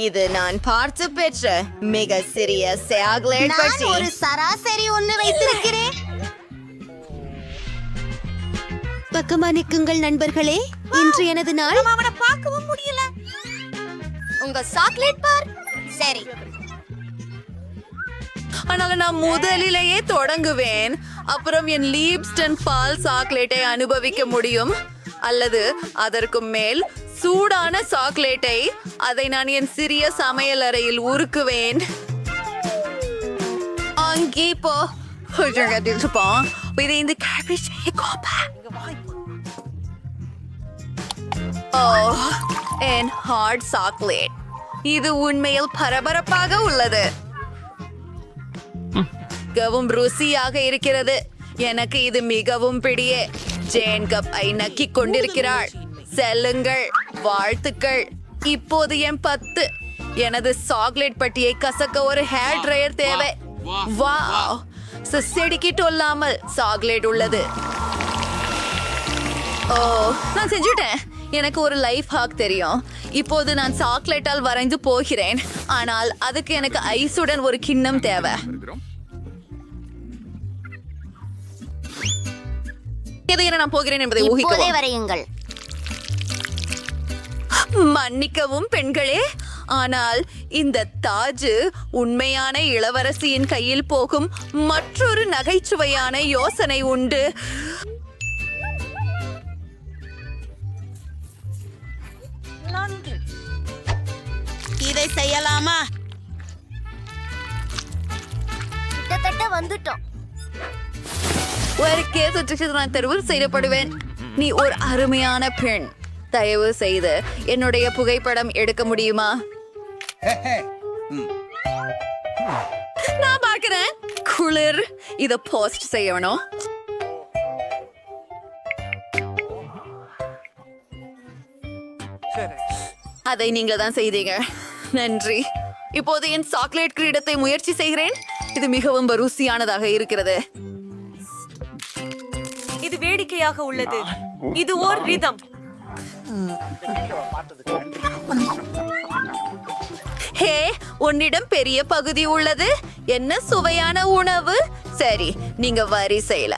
இது நான் பார்த்து பெற்ற மிக சிறிய சாக்லேட் நான் பட்டி. ஒரு சராசரி ஒன்று வைத்திருக்கிறேன். பக்கமா நிற்குங்கள் நண்பர்களே, இன்று எனது நாள். அவனை பார்க்கவும் முடியல. உங்க சாக்லேட் பார். சரி, ஆனால் நான் முதலிலேயே தொடங்குவேன். அப்புறம் என் லீப்ஸ்டன் பால் சாக்லேட்டை அனுபவிக்க முடியும். அல்லது அதற்கு மேல் சூடான சாக்லேட்டை, அதை நான் என் சிறிய சமையல் அறையில் உருக்குவேன். அங்கே போ. இந்த கேபேஜ் என் ஹார்ட் சாக்லேட். இது உண்மையில் பரபரப்பாக உள்ளது. மிகவும் ருசியாக இருக்கிறது. எனக்கு இது மிகவும் பிடிய. ஜேன் கப்பை நக்கிக் கொண்டிருக்கிறாள். செல்லுங்கள், வாழ்த்துக்கள். இப்போது என் 10. எனது சாக்லேட் பட்டியை கசக்க ஒரு ஹேர் ட்ரையர் தேவை. வாவ், செடிக்கிட்டொல்லாமல் சாக்லேட் உள்ளது. ஓ, நான் செஞ்சுட்டேன். எனக்கு ஒரு லைஃப் ஹாக் தெரியும். இப்போது நான் சாக்லேட்டால் வரைந்து போகிறேன். ஆனால் அதுக்கு எனக்கு ஐஸுடன் ஒரு கிண்ணம் தேவை. நான் போகிறேன் என்பதை இப்போதே ஊகிக்கவும். வரையுங்கள். மன்னிக்கவும் பெண்களே, ஆனால் இந்த தாஜ் உண்மையான இளவரசியின் கையில் போகும் மற்றொரு நகைச்சுவையான யோசனை உண்டு. இதை செய்யலாமா? கிட்டத்தட்ட வந்துட்டோம். ஒரு கேஸ் நான் தெரிவு செய்யப்படுவேன். நீ ஒரு அருமையான பெண். தயவு செய்து என்னுடைய புகைப்படம் எடுக்க முடியுமா? நான் பார்க்கிறேன். குளிர். இத போஸ்ட் செய்யணும். அதை நீங்கள் தான் செய்தீங்க. நன்றி. இப்போது என் சாக்லேட் கிரீடத்தை முயற்சி செய்கிறேன். இது மிகவும் ருசியானதாக இருக்கிறது. இது வேடிக்கையாக உள்ளது. இது ஓர் ரிதம். ஹே, உன்னிடம் பெரிய பகுதி உள்ளது. என்ன சுவையான உணவு. சரி, நீங்க வரி செய்யல.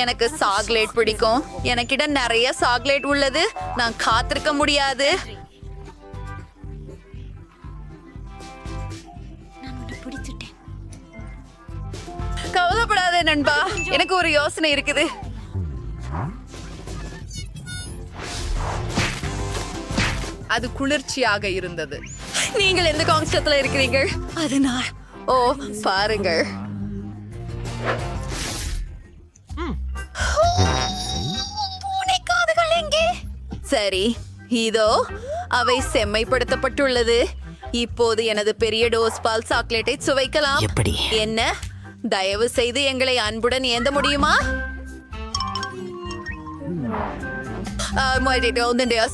எனக்கு சாக்லேட் பிடிக்கும். எனக்கிடம் நிறைய சாக்லேட் உள்ளது. நான் காத்திருக்க முடியாது. கவலைப்படாத நண்பா, எனக்கு ஒரு யோசனை இருக்குது. அது குளிர்ச்சியாக இருந்தது. நீங்கள் எந்த கான்ஸ்டத்துல இருக்கிறீர்கள்? அதனால் ஓ, பாருங்கள். பூனைக்காதுகள் எங்கே? சரி, இதோ அவை செம்மைப்படுத்தப்பட்டுள்ளது. இப்போது எனது பெரிய டோஸ் பால் சாக்லேட்டை சுவைக்கலாம். என்ன? தயவு செய்து எங்களை அன்புடன் ஏந்த முடியுமா?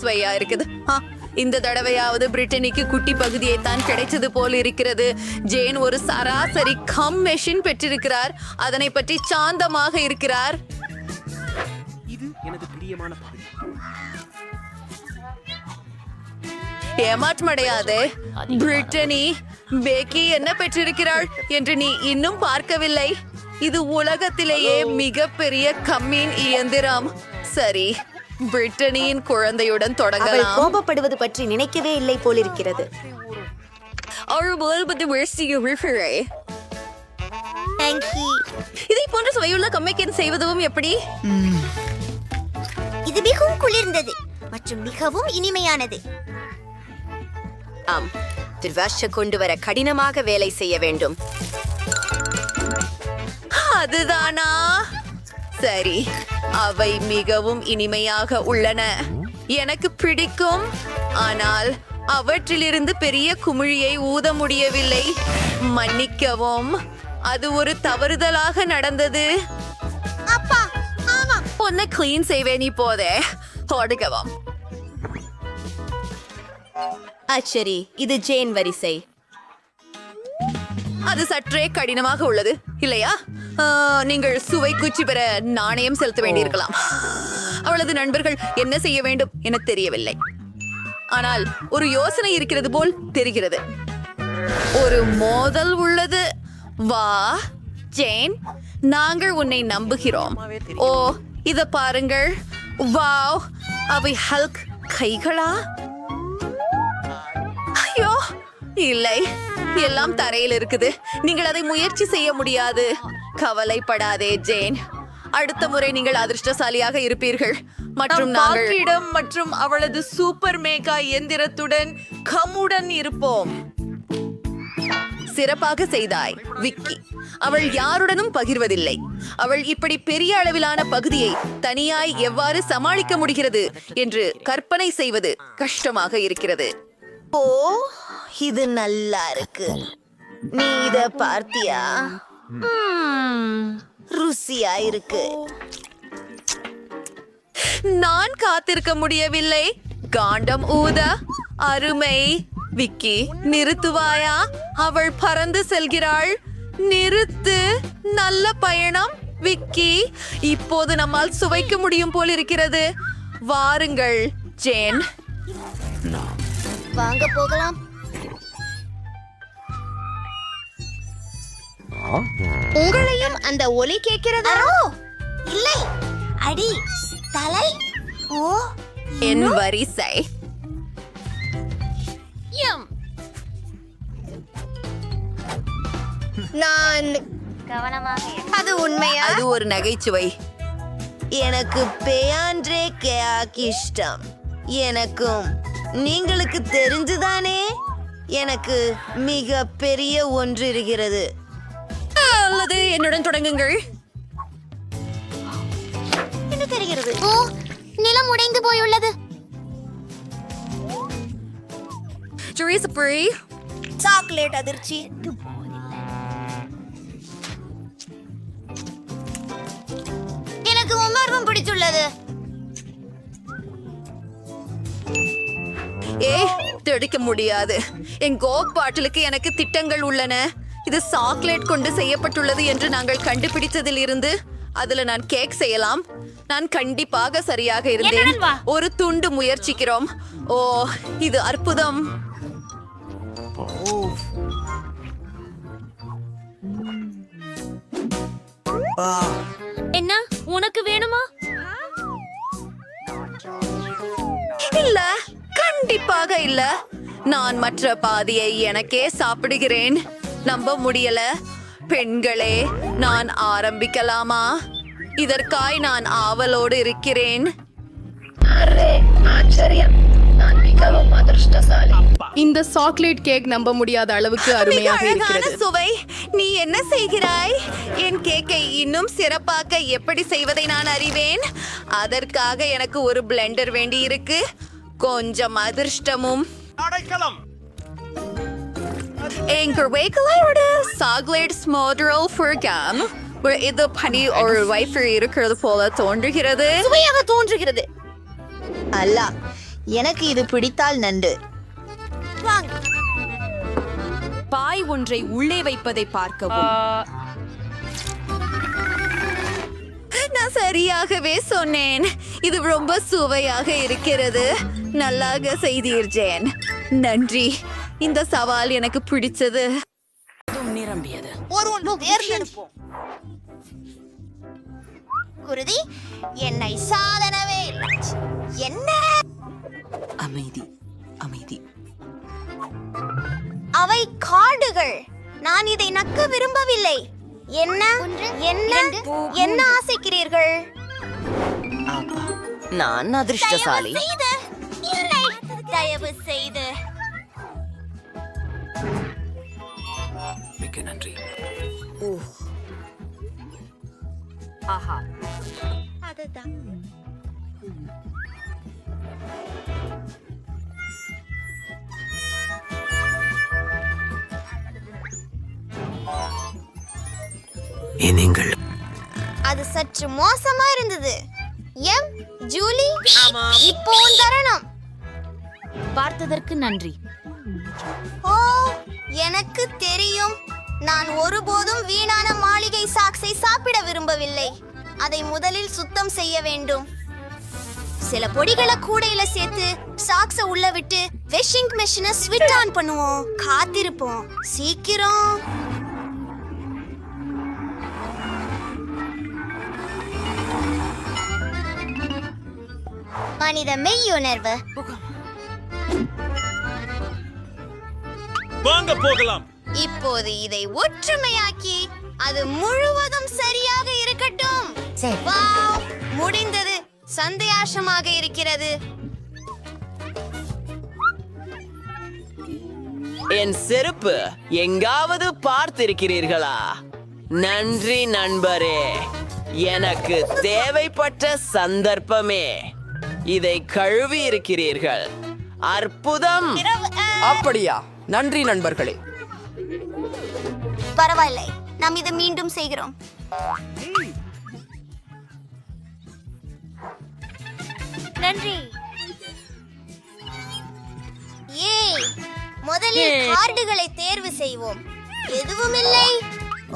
சுவையா இருக்குது. இந்த தடவையாவது பிரிட்டனிக்கு குட்டி பகுதியை தான் கிடைச்சது போல் இருக்கிறது. ஜேன் ஒரு சராசரி கம் மெஷின் பெற்றிருக்கிறார். அதனை பற்றி சாந்தமாக இருக்கிறார். இது எனது பிரியமான பகுதி. ஏமாற்றமடையாதே. பிரிட்டனி பேக்கி என்ன பெற்றிருக்கிறாள் என்று நீ இன்னும் பார்க்கவில்லை. இது உலகத்திலேயே மிகப்பெரிய கம்மின் இயந்திரம். சரி, பிரிட்டனியின் குழந்தையுடன் அவள் தொடங்கலாம். கோபப்படுவது பற்றி நினைக்கவே இல்லை போலிருக்கிறது. இதை போன்ற சுவையுள்ள கம்மிக்கன் செய்வதும் எப்படி? இது மிகவும் குளிர்ந்தது மற்றும் மிகவும் இனிமையானது. ஆம், திருவாஷ கொண்டு வர கடினமாக வேலை செய்ய வேண்டும். அதுதானா? சரி, அவை மிகவும் இனிமையாக உள்ளன. எனக்கு பிடிக்கும். ஆனால் அவற்றிலிருந்து பெரிய குமிழியை ஊத முடியவில்லை. மன்னிக்கவும், அது ஒரு தவறுதலாக நடந்தது. அப்பா, ஆமா. ஒன்னு கிளீன் செய்வேன் இப்போதே. தொடங்கவும். சரி, இது ஜேன் வரிசை. அது சற்றே கடினமாக உள்ளது இல்லையா? நீங்கள் சுவை குச்சி பெற நாணயம் செலுத்த வேண்டியிருக்கலாம். அவளது நண்பர்கள் என்ன செய்ய வேண்டும் என தெரியவில்லை. ஆனால் ஒரு யோசனை இருக்கிறது போல் தெரிகிறது. ஒரு மோதல் உள்ளது. வா ஜேன், நாங்கள் உன்னை நம்புகிறோம். ஓ, இத பாருங்கள். வாவ், அவை ஹல்க் கைகளா? ஐயோ இல்லை, எல்லாம் தரையில் இருக்குது. நீங்கள் அதை முயற்சி செய்ய முடியாது. கவலைப்படாதே ஜேன், அடுத்த முறை நீங்கள் அதிர்ஷ்டசாலியாக இருப்பீர்கள். மற்றும் நாங்கள் பாக்கியிடம் மற்றும் அவளது சூப்பர் மேகா இயந்திரத்துடன் கம்முடன் இருப்போம். சிறப்பாக செய்தாய் விக்கி. அவள் யாருடனும் பகிர்வதில்லை. அவள் இப்படி பெரிய அளவிலான பகுதியை தனியாய் எவ்வாறு சமாளிக்க முடிகிறது என்று கற்பனை செய்வது கஷ்டமாக இருக்கிறது. ஓ, இது நல்லா இருக்கு. நீ இத பார்த்தியா? ருசியா இருக்கு. நான் காத்திருக்க முடியவில்லை. காண்டம் ஊத அருமை. விக்கி, நிறுத்துவாயா? அவள் பறந்து செல்கிறாள். நிறுத்து. நல்ல பயணம் விக்கி. இப்போது நம்மால் சுவைக்க முடியும் போல் இருக்கிறது. வாருங்கள் ஜேன். வாங்க போகலாம். உங்களையும் அந்த ஒலி கேட்கிறதா? இல்லை, அடி தலை. ஓ, என் வரிசை. நான் அது உண்மையா? அது ஒரு நகைச்சுவை. எனக்கு பேயான்றே கேக் இஷ்டம். எனக்கும். நீங்களுக்கு தெரிஞ்சுதானே? எனக்கு மிக பெரிய ஒன்று இருக்கிறது. அல்லது என்னுடன் தொடங்குங்கள். என்ன தெரிகிறது? ஓ, நிலம் உடைந்து போயுள்ளது. சாக்லேட் அதிர்ச்சி. எனக்கு உமர்வும் பிடித்துள்ளது. தெடிக்க முடியாது. என் கோக் பாட்டிலுக்கு எனக்கு திட்டங்கள் உள்ளன. இது சாக்லேட் கொண்டு செய்யப்பட்டுள்ளது என்று நாங்கள் கண்டுபிடித்ததில் இருந்து அதுல நான் கேக் செய்யலாம். நான் கண்டிப்பாக சரியாக இருந்தேன். ஒரு துண்டு முயற்சிக்கிறோம். ஓ, இது அற்புதம். என்ன உனக்கு வேணுமா? இல்ல, கண்டிப்பாக இல்ல. நான் மற்ற பாதியை எனக்கே சாப்பிடுகிறேன். நம்ப முடியல. பெண்களே, நான் ஆரம்பிக்கலாமா? இதற்காய் நான் ஆவலோடு இருக்கிறேன். இந்த சாக்லேட் கேக் நம்ப முடியாத அளவுக்கு மிக அருமையாக அழகான இருக்கிறது. சுவை. நீ என்ன செய்கிறாய்? என் கேக்கை இன்னும் சிறப்பாக்க எப்படி செய்வதை நான் அறிவேன். அதற்காக எனக்கு ஒரு பிளெண்டர் வேண்டி இருக்கு. கொஞ்சம் அதிர்ஷ்டமும். எங்கள் வேக்கலையோட சாக்லேட் ஸ்மோடரல் ஃபர்காம் இது பனி ஒரு வைஃபர் இருக்கிறது போல தோன்றுகிறது. சுவையாக தோன்றுகிறது. அல்ல, எனக்கு இது பிடித்தால் நண்டு. பாய் ஒன்றை உள்ளே வைப்பதை பார்க்கவும். நான் சரியாகவே சொன்னேன். இது ரொம்ப சுவையாக இருக்கிறது. நல்லாக செய்தீர் ஜேன். நன்றி. இந்த சவால் எனக்கு பிடிச்சது. குருதி, என்னை சாதனவே இல்லை. என்ன? அமைதி, அமைதி. அவை கார்டுகள். நான் இதை நக்க விரும்பவில்லை. என்ன என்ன என்ன ஆசைக்கிறீர்கள்? நான் அதிர்ஷ்டசாலி. இல்லை, தயவு செய்து. மிக்க நன்றி. ஆஹா, அதுதான். நீங்கள் அது சற்று மோசமா இருந்தது. எம் ஜூலி, இப்போ உன் தருணம். பார்த்ததற்கு நன்றி. ஓ, எனக்கு தெரியும். நான் ஒருபோதும் வீணான மாளிகை சாக்ஸை சாப்பிட விரும்பவில்லை. அதை முதலில் சுத்தம் செய்ய வேண்டும். சில பொடிகளை கூடையில சேர்த்து சாக்ஸ உள்ள விட்டு வெஷிங் மெஷினை ஸ்விட்ச் ஆன் பண்ணுவோம். காத்திருப்போம். சீக்கிரம். மனித மெய்யுணர்வு. வாங்க போகலாம். இப்போது இதை ஒற்றுமையாக்கி அது முழுவதும் சரியாக இருக்கட்டும். வாவ், முடிந்தது. சந்தோஷமாக இருக்கிறது. என் செருப்பு எங்காவது பார்த்திருக்கிறீர்களா? நன்றி நண்பரே, எனக்கு தேவைப்பட்ட சந்தர்ப்பமே. இதை கழுவி இருக்கிறீர்கள். அற்புதம். அப்படியா? நன்றி நண்பர்களே. பரவாயில்லை, நாம் இதை மீண்டும் செய்கிறோம். நன்றி. ஏய், முதலில் கார்டுகளை தேர்வு செய்வோம். எதுவும் இல்லை.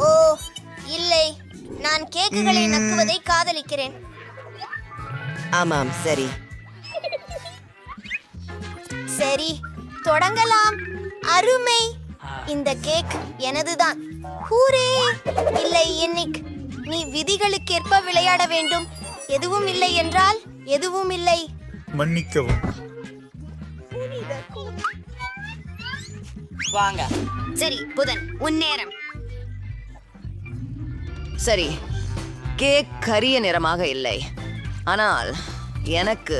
ஓ இல்லை, நான் கேக்குகளை நக்குவதை காதலிக்கிறேன். ஆமாம், சரி. சரி, தொடங்கலாம். அருமை. இந்த கேக் எனதுதான். ஹூரே! இல்லை என்னிக், நீ விதிகளுக்கேற்ப விளையாட வேண்டும். எதுவும் இல்லை என்றால் எதுவும் இல்லை. மன்னிக்கவும். வாங்க. சரி புதன், உன் நேரம். சரி, கேக் கரிய நிறமாக இல்லை, ஆனால் எனக்கு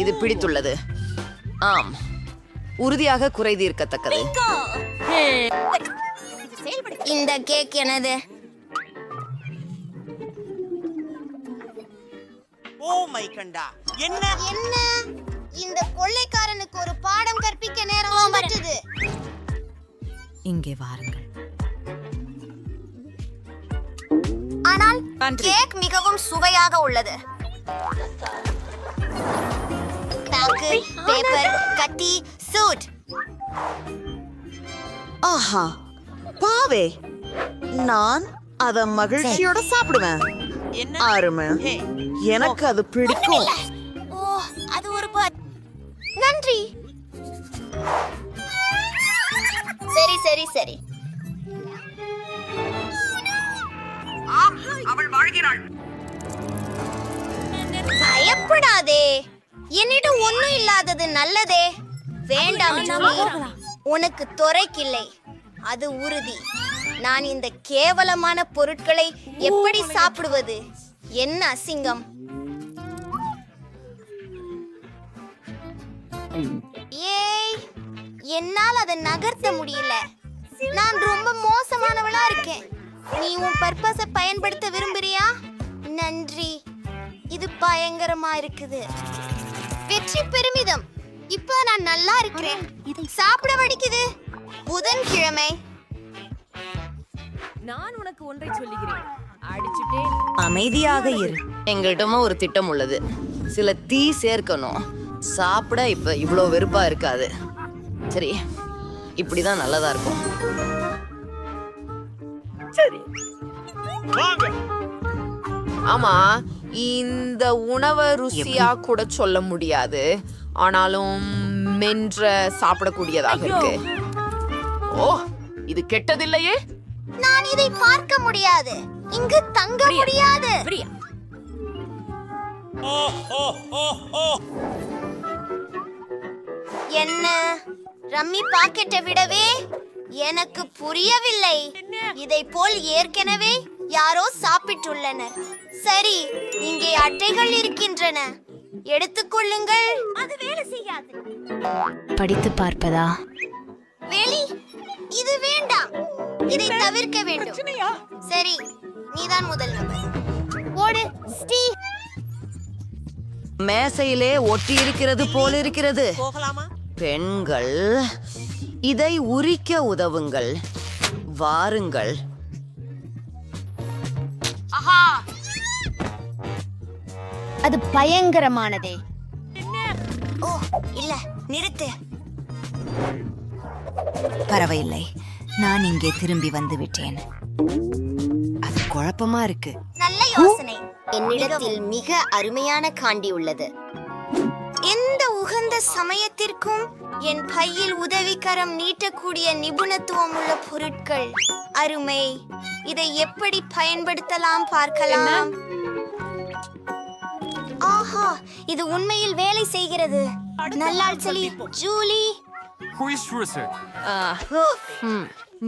இது பிடித்துள்ளது. ஆம், உறுதியாக குறை தீர்க்கத்தக்கது. இந்த கேக் எனது. ஓ மை கண்டா, என்ன என்ன? இந்த கொள்ளைக்காரனுக்கு ஒரு பாடம் கற்பிக்க நேரம் வந்துட்டது. இங்கே வாருங்கள். ஆனால் கேக் மிகவும் சுவையாக உள்ளது. பாக்கு, பேப்பர், கத்தி, சூட். ஆஹா, பாவே, நான் அத மகிழ்ச்சியோட சாப்பிடுவேன். அருமை, எனக்கு அது பிடிக்கும். ஓ, அது ஒரு நன்றி. சரி சரி சரி. பயப்படாதே, என்னிடம் ஒண்ணும் இல்லாதது நல்லதே. வேண்டாம் ஜூலி, உனக்கு தொரைக்கில்லை, அது உறுதி. நான் இந்த கேவலமான பொருட்களை எப்படி சாப்பிடுவது? என்ன அசிங்கம். ஏய், என்னால் அதை நகர்த்த முடியல. நான் ரொம்ப மோசமானவளா இருக்கேன். நீ உன் பர்பஸை பயன்படுத்த விரும்புறியா? நன்றி, இது பயங்கரமா இருக்குது. வெற்றி பெருமிதம். இப்ப நான் நல்லா இருக்கிறேன். சாப்பிட வடிக்குது. புதன்கிழமை. நான் உனக்கு ஒன்றை சொல்லுகிறேன். அடிச்சுட்டேன். அமைதியாக இரு. எங்கள்கிட்டமும் ஒரு திட்டம் உள்ளது. சில தீ சேர்க்கணும். சாப்பிட இப்ப இவ்வளோ வெறுப்பா இருக்காது. சரி, இப்படிதான் நல்லதா இருக்கும். வாங்க. ஆமா, இந்த உணவை ருசியா கூட சொல்ல முடியாது, ஆனாலும் மென்ற சாப்பிடக்கூடியதாக இருக்கு. ஓ, இது கெட்டதில்லையே. நான் இதை பார்க்க முடியாது. இங்கு தங்க முடியாது. என்ன? ரம்மி பாக்கெட்டை விடவே எனக்கு புரியவில்லை. இதை போல் ஏற்கனவே யாரோ சாப்பிட்டுள்ளனர். சரி, இங்கே அட்டைகள் இருக்கின்றன. எடுத்துக்கொள்ளுங்கள். அது வேலை செய்யாது. படித்து பார்ப்பதா? வெளி, இது வேண்டாம். இதை தவிர்க்க வேண்டும். சரி, நீதான் முதல் நபர். ஓடு ஸ்டீவ். மேசையிலே ஒட்டி இருக்கிறது போல இருக்கிறது. பெண்கள், இதை உரிக்க உதவுங்கள். வாருங்கள். அது பயங்கரமானதே. ஓ இல்ல, நிறுத்து. பரவாயில்லை, நான் இங்கே திரும்பி வந்து விட்டேன். அது குழப்பமா இருக்கு. நல்ல யோசனை. என்னிடத்தில் மிக அருமையான காண்டி உள்ளது. எந்த சமயத்திற்கும் என் பையில் உதவிக்கரம் நீட்டக்கூடிய நிபுணத்துவம் உள்ள பொருட்கள் அருமை. இதை எப்படி பயன்படுத்தலாம் பார்க்கலாம். ஆஹா, இது உண்மையில் வேலை செய்கிறது. நல்லாள் செலி ஜூலி.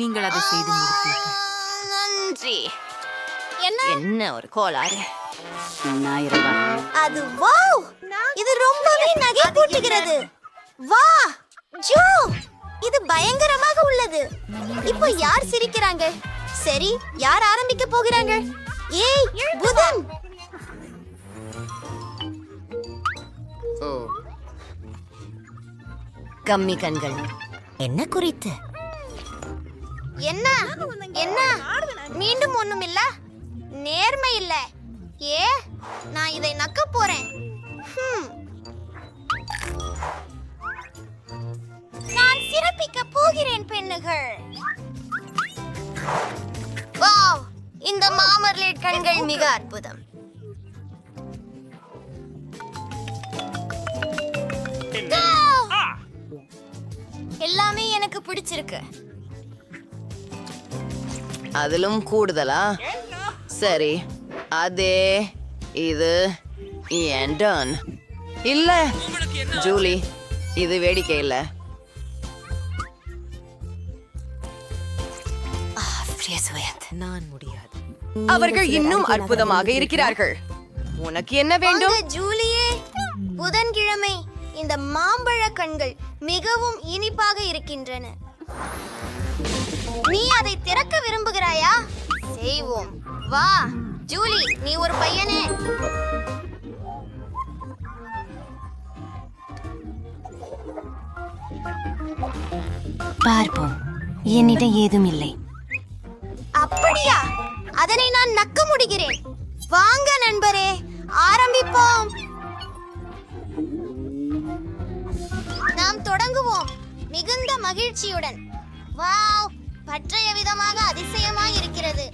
நீங்கள் அதை செய்து முடித்தீர்கள். நன்றி. என்ன ஒரு கோளாறு. அது வாவ், இது ரொம்பவே நகைப்பூட்டுகிறது. வா ஜூ, இது பயங்கரமாக உள்ளது. இப்போ யார் சிரிக்கிறாங்க? சரி, யார் ஆரம்பிக்க போகிறாங்க? ஏய் புதன். கம்மி கண்கள். என்ன குறித்து? என்ன என்ன மீண்டும் ஒண்ணும் இல்ல. நேர்மை இல்ல. நான் இதை நக்க போறேன். நான் சிறப்பிக்க போகிறேன் பெண்ணுகள். வாவ், இந்த மாமர்லேட் கண்கள் மிக அற்புதம். எல்லாமே எனக்கு பிடிச்சிருக்கு. அதிலும் கூடுதலா? சரி, அதே இது என் turn. இல்ல ஜூலி, இது வேடிக்கை இல்ல. நான் முடியாது. அவர்கள் இன்னும் அற்புதமாக இருக்கிறார்கள். உனக்கு என்ன வேண்டும்? வாங்க, ஜூலியே. புதன்கிழமை இந்த மாம்பழ கண்கள் மிகவும் இனிப்பாக இருக்கின்றன. நீ அதை திறக்க விரும்புகிறாயா? செய்வோம். வா ஜூலி, நீ ஒரு பையனே. பார்ப்போம். என்னிடம் ஏதும் இல்லை. அப்படியா? அதனை நான் நக்க முடிகிறேன். வாங்க நண்பரே, ஆரம்பிப்போம். நாம் தொடங்குவோம் மிகுந்த மகிழ்ச்சியுடன். வாவ், பற்றைய விதமாக அதிசயமாய் இருக்கிறது.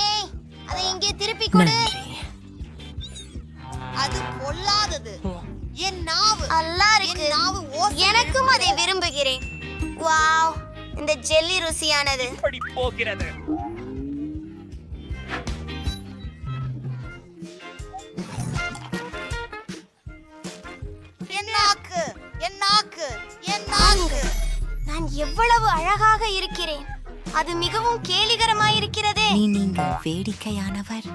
ஏய், அதை இங்கே திருப்பி கொடு. அது பொல்லாதது. என் நாவு நல்லா இருக்கு. எனக்கும் அதை விரும்புகிறேன். வாவ், இந்த ஜெல்லி ருசியானது. போகிறது. நான் எவ்வளவு அழகாக இருக்கிறேன். அது மிகவும் கேலிகரமாயிருக்கிறதே. நீங்கள் வேடிக்கையானவர்.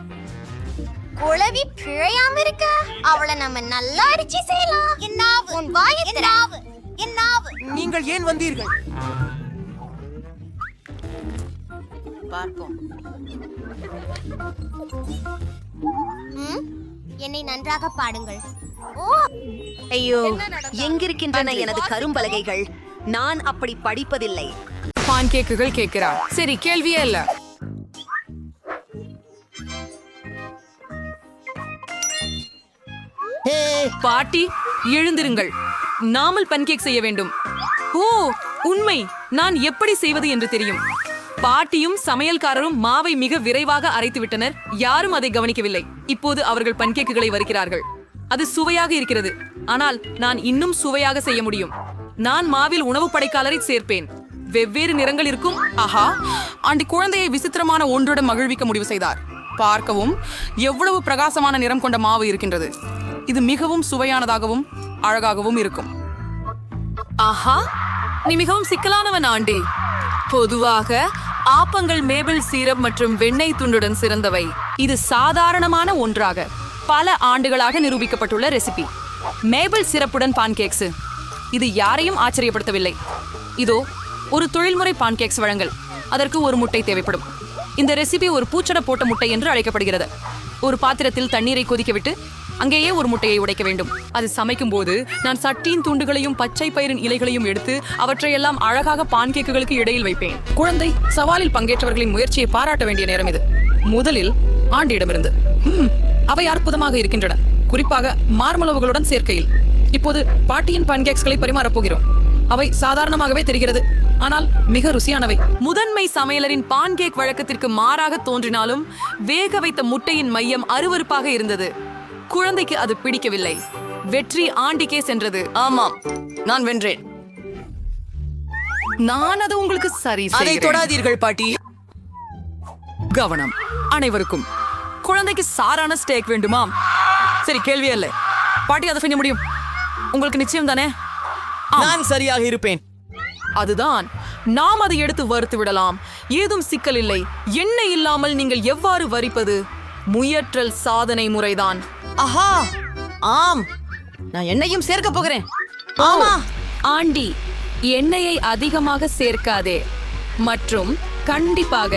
குழவி பிழையாம இருக்க அவளை நம்ம நல்லா அடிச்சு செய்யலாம். என்னாவு உன் வாயத்திராவு. என்னாவு நீங்கள் ஏன் வந்தீர்கள்? பார்ப்போம். என்னை நன்றாக பாடுங்கள். ஐயோ, எங்கிருக்கின்றன எனது கரும்பலகைகள்? நான் அப்படி படிப்பதில்லை. பான் கேக்குகள் கேட்கிறார். சரி, கேள்வியே இல்ல. பாட்டி, எழுந்திருங்கள். நாமல் பன்கேக் செய்ய வேண்டும். ஓ, உண்மை. நான் எப்படி செய்வது என்று தெரியும். பாட்டியும் சமையல்காரரும் மாவை மிக விரைவாக அரைத்து விட்டனர். யாரும் அதை கவனிக்கவில்லை. இப்போது அவர்கள் பன்கேக்குகளை வறுக்கிறார்கள். அது சுவையாக இருக்கிறது. ஆனால் நான் இன்னும் சுவையாக செய்ய முடியும். நான் மாவில் உணவு படைக்காலரை சேர்ப்பேன். வெவ்வேறு நிறங்கள் இருக்கும். ஆஹா, அந்த குழந்தையை விசித்திரமான ஒன்றுடன் மகிழ்விக்க முடிவு செய்தார். பார்க்கவும் எவ்வளவு பிரகாசமான நிறம் கொண்ட மாவு இருக்கின்றது. இது மிகவும் சுவையானதாகவும் அழகாகவும் இருக்கும். ஆஹா, நீ மிகவும் சிக்கலானவன் ஆண்டி. பொதுவாக ஆப்பங்கள் மேபிள் சீரப் மற்றும் வெண்ணெய் துண்டுடன் சிறந்தவை. இது சாதாரணமான ஒன்றாக பல ஆண்டுகளாக நிரூபிக்கப்பட்டுள்ள ரெசிபி. மேபிள் சிரப்புடன் பான்கேக்ஸ். இது யாரையும் ஆச்சரியப்படுத்தவில்லை. இதோ ஒரு தொழில்முறை பான்கேக்ஸ் வழங்கல். அதற்கு ஒரு முட்டை தேவைப்படும். இந்த ரெசிபி ஒரு பூச்சட போட்ட முட்டை என்று அழைக்கப்படுகிறது. ஒரு பாத்திரத்தில் தண்ணீரை கொதிக்க விட்டு அங்கேயே ஒரு முட்டையை உடைக்க வேண்டும். அது சமைக்கும் போது நான் சட்டியின் துண்டுகளையும் பச்சை பயிரின் இலைகளையும் எடுத்து அவற்றையெல்லாம் அழகாக பான்கேக்குகளுக்கு இடையில் வைப்பேன். குழந்தை சவாலில் பங்கேற்றவர்களின் முயற்சியை பாராட்ட வேண்டிய நேரம் இது. முதலில் ஆண்டியிடமிருந்து. அவை அற்புதமாக இருக்கின்றன, குறிப்பாக மார்மலவுகளுடன் சேர்க்கையில். இப்போது பாட்டியின் பான்கேக்ஸ்களை பரிமாறப் போகிறோம். அவை சாதாரணமாகவே தெரிகிறது, ஆனால் மிக ருசியானவை. முதன்மை சமையலரின் பான்கேக் வழக்கத்திற்கு மாறாக தோன்றினாலும் வேக வைத்த முட்டையின் மையம் அருவருப்பாக இருந்தது. குழந்தைக்கு அது பிடிக்கவில்லை. வெற்றி ஆண்டிக்கே சென்றது. ஆமாம், நான் வென்றேன். நான் அது உங்களுக்கு சரி அதை செய்கிறேன். தொடாதீர்கள் பாட்டி. கவனம் அனைவருக்கும். குழந்தைக்கு சாரான ஸ்டேக் வேண்டுமாம்? சரி, கேள்வியே இல்லை. பாட்டி அதை செய்ய முடியும். உங்களுக்கு நிச்சயம் தானே? நான் சரியாக இருப்பேன். அதுதான், நாம் அதை எடுத்து வறுத்து விடலாம். ஏதும் சிக்கல் இல்லை. எண்ணெய் இல்லாமல் நீங்கள் எவ்வாறு வரிப்பது? முயற்றல் சாதனை முறைதான். ஆஹா, ஆம், நான் எண்ணெயும் சேர்க்க போகிறேன். ஆமா ஆண்டி, எண்ணெயை அதிகமாக சேர்க்காதே மற்றும் கண்டிப்பாக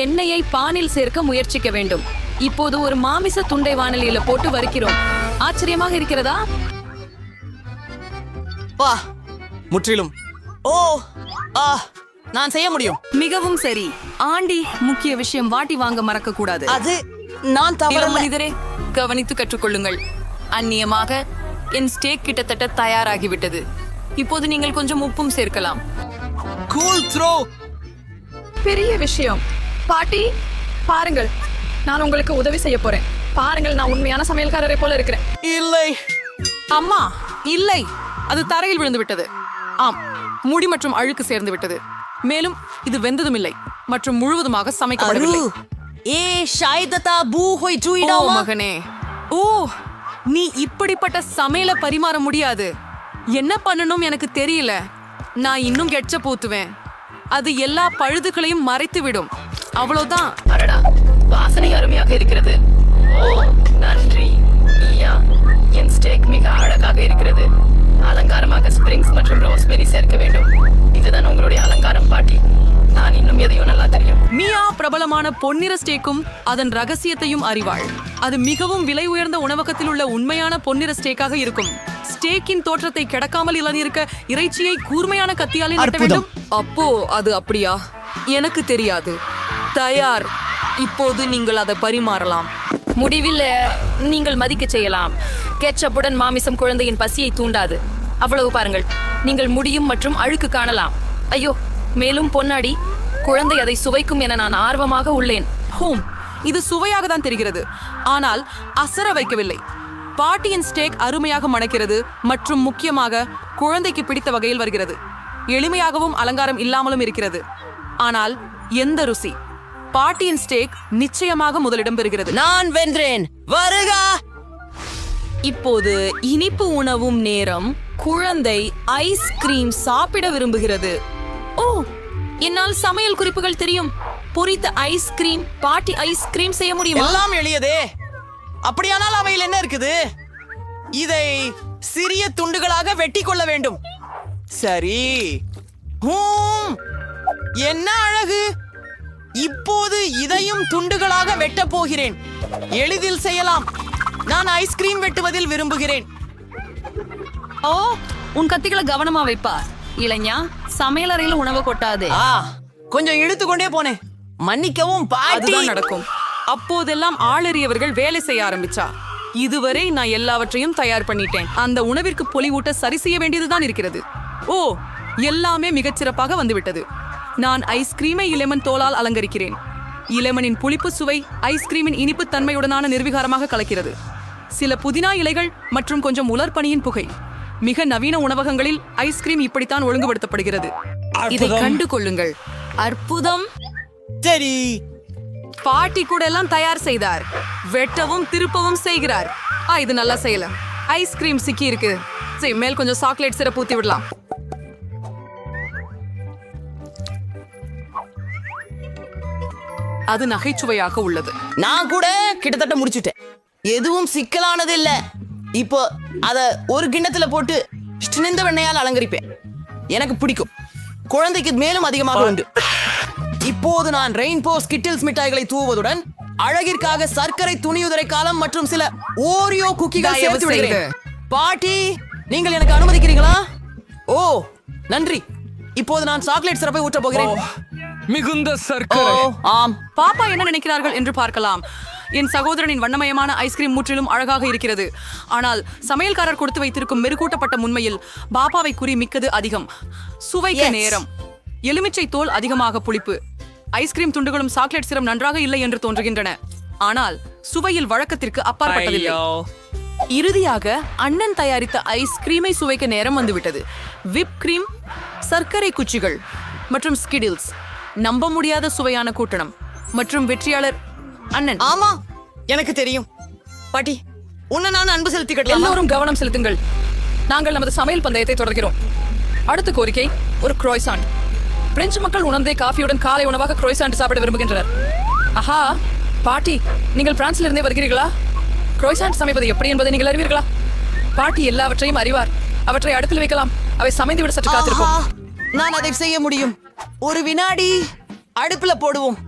எண்ணெயை பானில் சேர்க்க முயற்சிக்க வேண்டும். இப்போது ஒரு மாமிச துண்டை வாணலியில போட்டு வறுக்கிறோம். ஆச்சரியமாக இருக்கிறதா? வா, முற்றிலும். ஓ, நான் செய்ய முடியும். மிகவும் சரி ஆண்டி. முக்கிய விஷயம், வாட்டி வாங்க மறக்க கூடாது. அது நான் இளம் தவறு மனிதரே, கவனித்து கற்றுக்கொள்ளுங்கள். அந்நியமாக என் ஸ்டேக் கிட்டத்தட்ட தயாராகிவிட்டது. இப்போது நீங்கள் கொஞ்சம் உப்பும் சேர்க்கலாம். Cool throw. பெரிய விஷயம். பாட்டி பாருங்கள், நான் உங்களுக்கு உதவி செய்ய போறேன். பாருங்கள், நான் உண்மையான சமையல்காரரை போல இருக்கிறேன். இல்லை. அம்மா இல்லை, அது தரையில் விழுந்து விட்டது. ஆம், முடி மற்றும் அழுக்கு சேர்ந்து விட்டது. மேலும் இது வெந்ததும் இல்லை மற்றும் முழுவதுமாக சமைக்கப்படவில்லை. ஏ ஷாய்ததா பூ ஹோய் ஓ ஜூயிடாமா. மகனே, ஓ, நீ இப்படிப்பட்ட சமையல பரிமாற முடியாது. என்ன பண்ணணும் எனக்கு தெரியல. நான் இன்னும் கெட்சப் ஊத்துவேன். அது எல்லா பழுதுகளையும் மறைத்து விடும். அவ்வளவுதான். வாசனை அருமையாக இருக்கிறது. ஓ நன்றி மியா, என் ஸ்டேக் மிக அழகாக இருக்கிறது. அலங்காரமாக ஸ்பிரிங்ஸ் மற்றும் ரோஸ்பெரி சேர்க்க வேண்டும். இதுதான் உங்களுடைய அலங்காரம் பாட்டி. நான் இன்னும் எதையும் நல்லா தெரியும். மியா பிரபலமான பொன்னிற ஸ்டேக்கும் அதன் ரகசியத்தையும் அறிவாள். அது மிகவும் விலை உயர்ந்த உணவகத்தில் உள்ள உண்மையான பொன்னிற ஸ்டேக்காக இருக்கும். ஸ்டேக்கின் தோற்றத்தை கிடக்காமல் இளநீருக்க இறைச்சியை கூர்மையான கத்தியாலே வெட்ட வேண்டும். அப்போ அது அப்படியா? எனக்கு தெரியாது. தயார். இப்போது நீங்கள் அதை பரிமாறலாம். முடிவில் நீங்கள் மதிக்க செய்யலாம். கெச்சப்புடன் மாமிசம் குழந்தையின் பசியை தூண்டாது. அவ்வளவு பாருங்கள், நீங்கள் முடியும் மற்றும் அழுக்கு காணலாம். ஐயோ, மேலும் பொன்னாடி, குழந்தை அதை சுவைக்கும் என நான் ஆர்வமாக உள்ளேன். ஹோம், இது சுவையாக தான் தெரிகிறது, ஆனால் அசர வைக்கவில்லை. பாட்டியின் ஸ்டேக் அருமையாக மணக்கிறது மற்றும் முக்கியமாக குழந்தைக்கு பிடித்த வகையில் வருகிறது. எளிமையாகவும் அலங்காரம் இல்லாமலும் இருக்கிறது. ஆனால் எந்த ருசி! பாட்டியின் ஸ்டேக் நிச்சயமாக முதலிடம் பெறுகிறது. நான் வென்றேன். வருக. இப்போது இனிப்பு உணவும் நேரம். குழந்தை ஐஸ்கிரீம் சாப்பிட விரும்புகிறது. ஓ, என்னால் சமையல் குறிப்புகள் தெரியும். பொரித்த ஐஸ்கிரீம், பாட்டி ஐஸ்கிரீம் செய்ய முடியுமா? எல்லாம் எளியதே. அப்படியானால் அவையில் என்ன இருக்குது? இதை சிறிய துண்டுகளாக வெட்டி கொள்ள வேண்டும். சரி. என்ன அழகு! இப்போது இதையும் துண்டுகளாக வெட்டப் போகிறேன். எளிதில் செய்யலாம். நான் ஐஸ்கிரீம் வெட்டுவதில் விரும்புகிறேன். ஓ, உன் கத்திகளை கவனமா வைப்பா. இளைஞா, சமையலறையில் உணவு கொட்டாதே. கொஞ்சம் இழுத்துக்கொண்டே போனேன். மன்னிக்கவும் பாட்டி. அதுதான் நடக்கும். அப்போதெல்லாம் ஆளறியவர்கள் வேலை செய்ய ஆரம்பிச்சா. இதுவரை நான் எல்லாவற்றையும் தயார் பண்ணிட்டேன். அந்த உணவிற்கு பொலிவூட்ட சரி செய்ய வேண்டியதுதான் இருக்கிறது. ஓ, எல்லாமே மிகச்சிறப்பாக வந்துவிட்டது. நான் ஐஸ்கிரீமை இலெமன் தோலால் அலங்கரிக்கிறேன். இலெமனின் புளிப்பு சுவை ஐஸ்கிரீமின் இனிப்பு தன்மையுடனான நிர்விகாரமாக கலக்கிறது. சில புதினா இலைகள் மற்றும் கொஞ்சம் உலர்பனியின் புகை. மிக நவீன உணவகங்களில் ஐஸ்கிரீம் இப்படித்தான் ஒழுங்குபடுத்தப்படுகிறது. இதை கண்டு கொள்ளுங்கள். அற்புதம். சரி. பாட்டி கூட எல்லாம் தயார் செய்தார். வெட்டவும் திருப்பவும் செய்கிறார். இது நல்லா செய்யல. ஐஸ்கிரீம் சிக்கி இருக்கு. சரி, மேல் கொஞ்சம் சாக்லேட் சிரப் ஊத்தி விடலாம். அது நகைச்சுவையாக உள்ளது. நான் கூட கிட்டத்தட்ட முடிச்சுட்டேன். எதுவும் சிக்கலானது இல்ல. இப்போ அத ஒரு கிண்ணத்துல போட்டு சினந்த வெண்ணையால் அலங்கரிப்பேன். எனக்கு பிடிக்கும். குழந்தைக்கு மேலும் அதிகமாக உண்டு. இப்போது நான் ரெயின்போ ஸ்கிட்டில்ஸ் மிட்டாய்களை தூவுவதுடன் அழகிற்காக சர்க்கரை துணியுதிரை காலம் மற்றும் சில ஓரியோ குக்கிகள் சேர்த்து விடுகிறேன். பாட்டி, நீங்கள் எனக்கு அனுமதிக்கிறீங்களா? ஓ, நன்றி. இப்போது நான் சாக்லேட் சிரப்பை ஊற்ற போகிறேன். மிகுந்த சர்க்கரை. ஆம், பாப்பா என்ன நினைக்கிறார்கள் என்று பார்க்கலாம். என் சகோதரனின் வண்ணமயமான ஐஸ்கிரீம் முற்றிலும் அழகாக இருக்கிறது. ஆனால் சமையல்காரர் கொடுத்து வைத்திருக்கும் மெருகூட்டப்பட்ட உண்மையில் பாப்பாவை குறி மிக்கது அதிகம். சுவைக்க நேரம், எலுமிச்சை தோல் அதிகமாக புளிப்பு. ஐஸ்கிரீம் துண்டுகளும் சாக்லேட் சிரம் நன்றாக இல்லை என்று தோன்றுகின்றன. ஆனால் சுவையில் வழக்கத்திற்கு அப்பாற்பட்டதில்லை. இறுதியாக அண்ணன் தயாரித்த ஐஸ்கிரீமை சுவைக்க நேரம் வந்துவிட்டது. விப் கிரீம், சர்க்கரை குச்சிகள் மற்றும் ஸ்கிடில்ஸ். நம்ப முடியாத சுவையான கூட்டணம். மற்றும் வெற்றியாளர் அண்ணன். ஆமா, எனக்கு தெரியும். பாட்டி, உன்னை நான் அன்பு செலுத்திக்கிட்டேன். எல்லோரும் கவனம் செலுத்துங்கள். நாங்கள் நமது சமையல் பந்தயத்தை தொடர்கிறோம். அடுத்த கோரிக்கை ஒரு croissant. பிரெஞ்சு மக்கள் உணர்ந்தே காஃபியுடன் காலை உணவாக croissant சாப்பிட விரும்புகின்றனர். ஆஹா, பாட்டி, நீங்கள் பிரான்சிலிருந்தே வருகிறீர்களா? croissant சமைப்பது எப்படி என்பதை நீங்கள் அறிவீர்களா? பாட்டி எல்லாவற்றையும் அறிவார். அவற்றை அடுப்பில் வைக்கலாம். அவை சமைந்து விட சற்று காத்திருக்கும். ஆஹா, நான் அதை செய்ய முடியும். ஒரு வினாடி, அடுப்புல போடுவோம்.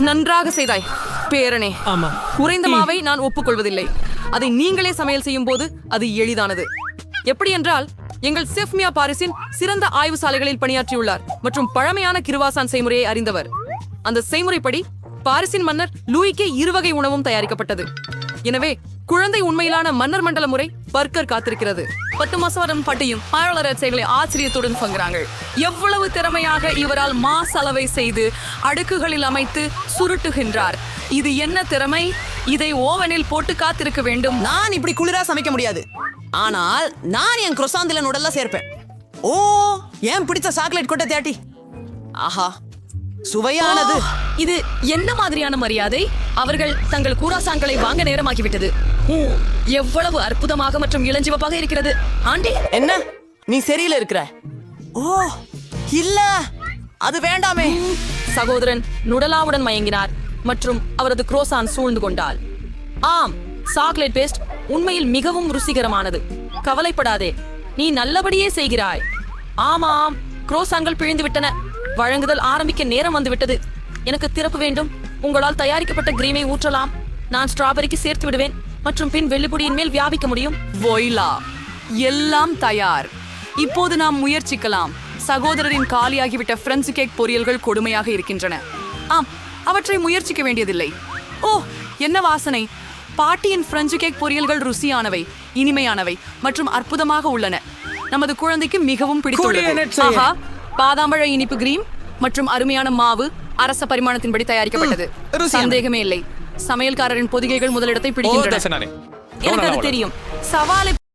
நன்றாக செய்தாய் பேரனே. ஆமா. குறைந்த மாவை நான் ஒப்புக்கொள்வதில்லை. அதை நீங்களே சமையல் செய்யும் போது அது எளிதானது. எப்படி என்றால், எங்கள் செஃப் மியா பாரிஸின் சிறந்த ஆய்வு சாலைகளில் பணியாற்றியுள்ளார் மற்றும் பழமையான கிருவாசான் செய்முறையை அறிந்தவர். அந்த செய்முறைப்படி பாரிஸின் மன்னர் லூயிக்கே 2 வகை உணவும் தயாரிக்கப்பட்டது. எனவே குழந்தை உண்மையிலான மன்னர் மண்டல முறை பர்கர் காத்திருக்கிறது. 10 மாசம் பாட்டியும் ஆய்வாளர்களை ஆச்சரியத்துடன் பங்குறாங்க. எவ்வளவு திறமையாக இவரால் மாசலவை செய்து அடுக்குகளில் அமைத்து சுருட்டுகின்றார். இது என்ன திறமை? இதை ஓவனில் போட்டு காத்திருக்க வேண்டும். நான் இப்படி குளிரா சமைக்க முடியாது. ஆனால் நான் என் croissantல நுடல்ல சேர்ப்பேன். ஓ, ஏன் பிடிச்ச சாக்லேட் கொட்டை தேட்டி. ஆஹா, சுவையானது. இது என்ன மாதிரியான மரியாதை? அவர்கள் தங்கள் கூராசான்களை வாங்க நேரமாகிவிட்டது. எவ்வளவு அற்புதமாக மற்றும் இளஞ்சிவப்பாக இருக்கிறது. ஆண்டி, என்ன நீ சரியில்லை இருக்கிற? ஓ இல்ல, அது வேண்டாமே. சகோதரன் நுடலாவுடன் மயங்கினார் மற்றும் அவரது குரோசான் சூழ்ந்து கொண்டாள். ஆம், சாக்லேட் பேஸ்ட் உண்மையில் மிகவும் ருசிகரமானது. கவலைப்படாதே, நீ நல்லபடியே செய்கிறாய். ஆமாம், குரோசான்கள் பிழிந்து விட்டன. வழங்குதல் ஆரம்பிக்க நேரம் வந்துவிட்டது. எனக்கு திறப்பு வேண்டும். உங்களால் தயாரிக்கப்பட்ட கிரீமை ஊற்றலாம். நான் ஸ்ட்ராபெரிக்கு சேர்த்து விடுவேன் மற்றும் பின் வெள்ளிப்பொடியின் மேல் வியாபிக்க முடியும். வொய்லா, எல்லாம் தயார். இப்போது நாம் முயற்சிக்கலாம். சகோதரரின் காலியாகிவிட்ட பிரெஞ்சு கேக் பொரியல்கள் கொடுமையாக இருக்கின்றன. ஆம், அவற்றை முயற்சிக்க வேண்டியதில்லை. ஓ, என்ன வாசனை! பாட்டியின் பிரெஞ்சு கேக் பொரியல்கள் ருசியானவை, இனிமையானவை மற்றும் அற்புதமாக உள்ளன. நமது குழந்தைக்கு மிகவும் பிடித்துள்ளது. ஆஹா, பாதாம்பழ இனிப்பு கிரீம் மற்றும் அருமையான மாவு அரச பரிமாணத்தின்படி தயாரிக்கப்பட்டது. சந்தேகமே இல்லை, சமையல்காரரின் பொதிகைகள் முதலிடத்தை பிடிக்கின்றன. எனக்கு அது தெரியும். சவாலை